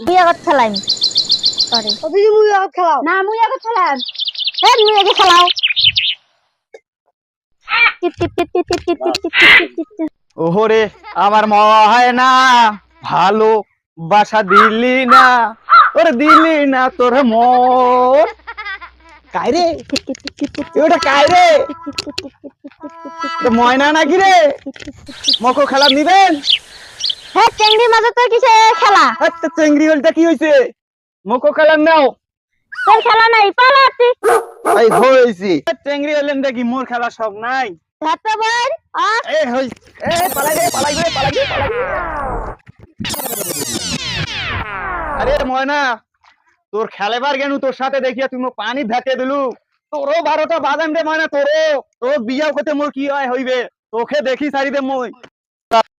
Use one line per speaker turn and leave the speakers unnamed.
মুই আগত খেলাইম সরি
দিদি মুই আগত খেলাও
না মুই আগত খেলাম মুই আগে খেলাও টিপ টিপ টিপ টিপ টিপ টিপ টিপ টিপ টিপ টিপ।
ওহরে আমার হয় না ভালো বাসা দিলি না তোর দিলি না তোর মন কাইরে ওটা কাইরে ময়না নাকি রে মকো খেলা নিবেন
হ্যাঁ চেংড়ির মাঝে তোর কিসে খেলা
আচ্ছা চেংড়ি হলটা কি হইছে মকো খেলার নাও
তোর খেলা নাই পালাচ্ছি
এই হইছি চেংড়ি হলেন দেখি মোর খেলা সব নাই
হাতে বল
এ হই এ পালাই রে আরে ময়না তোর খেলেবার গেনু তোর সাথে দেখিয়া তুমি পানি ঢাকে দিলু তোরও 12টা বাজান রে ময়না তোর বিয়াও করতে মোর কি হয় হইবে তোকে দেখি সারি দে মই